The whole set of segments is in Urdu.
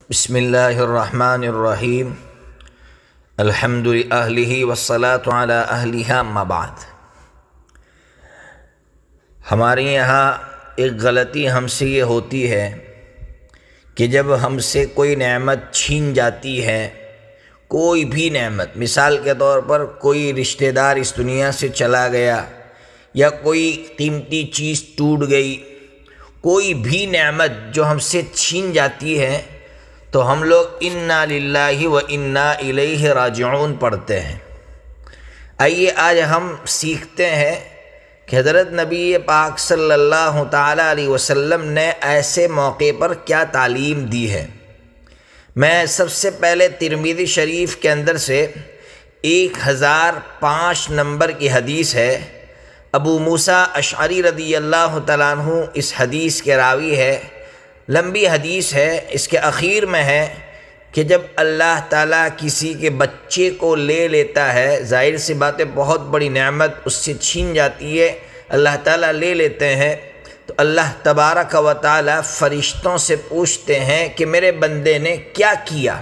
بسم اللہ الرحمن الرحیم الحمد للہ والصلاة علی اہلہا اما بعد۔ ہمارے یہاں ایک غلطی ہم سے یہ ہوتی ہے کہ جب ہم سے کوئی نعمت چھین جاتی ہے، کوئی بھی نعمت، مثال کے طور پر کوئی رشتہ دار اس دنیا سے چلا گیا یا کوئی قیمتی چیز ٹوٹ گئی، کوئی بھی نعمت جو ہم سے چھین جاتی ہے تو ہم لوگ انا للہ و انا الیہ راجعون پڑھتے ہیں۔ آئیے آج ہم سیکھتے ہیں کہ حضرت نبی پاک صلی اللہ تعالیٰ علیہ وسلم نے ایسے موقع پر کیا تعلیم دی ہے۔ میں سب سے پہلے ترمذی شریف کے اندر سے 1005 نمبر کی حدیث ہے، ابو موسیٰ اشعری رضی اللہ تعالیٰ عنہ اس حدیث کے راوی ہے، لمبی حدیث ہے۔ اس کے اخیر میں ہے کہ جب اللہ تعالیٰ کسی کے بچے کو لے لیتا ہے، ظاہر سی بات ہے بہت بڑی نعمت اس سے چھین جاتی ہے، اللہ تعالیٰ لے لیتے ہیں تو اللہ تبارک و تعالیٰ فرشتوں سے پوچھتے ہیں کہ میرے بندے نے کیا کیا،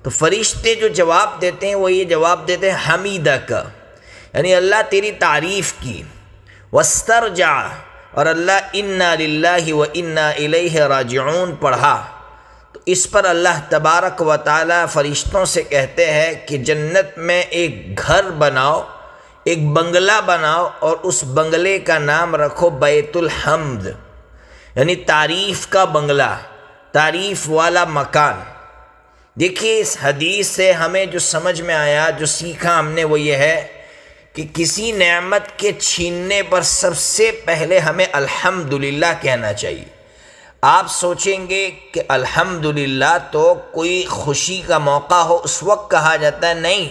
تو فرشتے جو جواب دیتے ہیں وہ یہ جواب دیتے ہیں حمیدک، یعنی اللہ تیری تعریف کی، واسترجع، اور اللہ انا للہ و انا الیہ راجعون پڑھا، تو اس پر اللہ تبارک و تعالیٰ فرشتوں سے کہتے ہیں کہ جنت میں ایک گھر بناؤ، ایک بنگلہ بناؤ، اور اس بنگلے کا نام رکھو بیت الحمد، یعنی تعریف کا بنگلہ، تعریف والا مکان۔ دیکھیے اس حدیث سے ہمیں جو سمجھ میں آیا، جو سیکھا ہم نے، وہ یہ ہے کہ کسی نعمت کے چھیننے پر سب سے پہلے ہمیں الحمدللہ کہنا چاہیے۔ آپ سوچیں گے کہ الحمدللہ تو کوئی خوشی کا موقع ہو اس وقت کہا جاتا ہے، نہیں،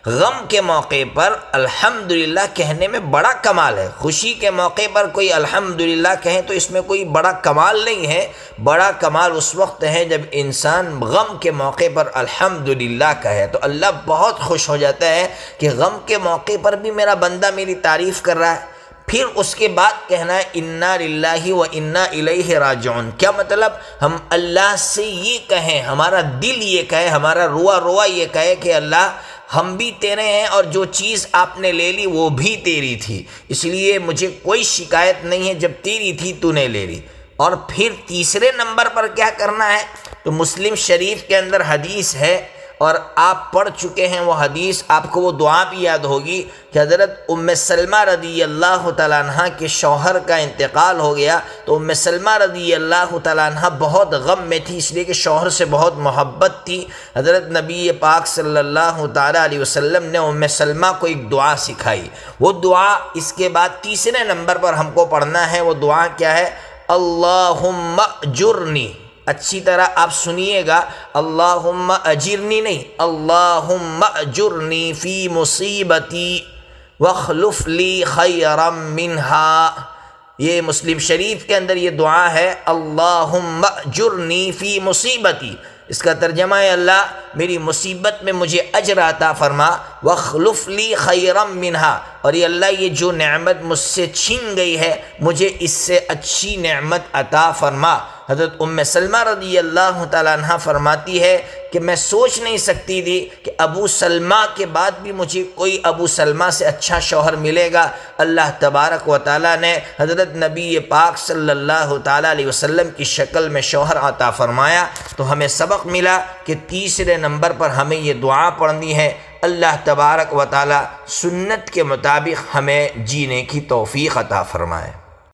غم کے موقع پر الحمدللہ کہنے میں بڑا کمال ہے۔ خوشی کے موقع پر کوئی الحمدللہ کہیں تو اس میں کوئی بڑا کمال نہیں ہے، بڑا کمال اس وقت ہے جب انسان غم کے موقع پر الحمدللہ کہے، تو اللہ بہت خوش ہو جاتا ہے کہ غم کے موقع پر بھی میرا بندہ میری تعریف کر رہا ہے۔ پھر اس کے بعد کہنا ہے انا للہ و انا الیہ راجعون، کیا مطلب؟ ہم اللہ سے یہ کہیں، ہمارا دل یہ کہے، ہمارا روا یہ کہے کہ اللہ ہم بھی تیرے ہیں اور جو چیز آپ نے لے لی وہ بھی تیری تھی، اس لیے مجھے کوئی شکایت نہیں ہے، جب تیری تھی تو نے لے لی۔ اور پھر تیسرے نمبر پر کیا کرنا ہے؟ تو مسلم شریف کے اندر حدیث ہے اور آپ پڑھ چکے ہیں وہ حدیث، آپ کو وہ دعا بھی یاد ہوگی کہ حضرت ام سلمہ رضی اللہ تعالیٰ عنہ کے شوہر کا انتقال ہو گیا، تو ام سلمہ رضی اللہ تعالیٰ عنہ بہت غم میں تھی، اس لیے کہ شوہر سے بہت محبت تھی۔ حضرت نبی پاک صلی اللہ تعالیٰ علیہ وسلم نے ام سلمہ کو ایک دعا سکھائی، وہ دعا اس کے بعد تیسرے نمبر پر ہم کو پڑھنا ہے۔ وہ دعا کیا ہے؟ اللہم اجرنی، اچھی طرح آپ سنیے گا، اللہم اجرنی نہیں، اللہم اجرنی فی مصیبتی واخلف لی خیرا منہا۔ یہ مسلم شریف کے اندر یہ دعا ہے، اللہم اجرنی فی مصیبتی، اس کا ترجمہ ہے اللہ میری مصیبت میں مجھے اجر عطا فرما، واخلف لی خیرا منہا، اور یہ اللہ یہ جو نعمت مجھ سے چھین گئی ہے مجھے اس سے اچھی نعمت عطا فرما۔ حضرت ام سلمہ رضی اللہ تعالیٰ عنہ فرماتی ہے کہ میں سوچ نہیں سکتی تھی کہ ابو سلمہ کے بعد بھی مجھے کوئی ابو سلمہ سے اچھا شوہر ملے گا۔ اللہ تبارک و تعالیٰ نے حضرت نبی پاک صلی اللہ تعالیٰ علیہ وسلم کی شکل میں شوہر عطا فرمایا، تو ہمیں سبق ملا کہ تیسرے نمبر پر ہمیں یہ دعا پڑھنی ہے۔ اللہ تبارک و تعالیٰ سنت کے مطابق ہمیں جینے کی توفیق عطا فرمائے۔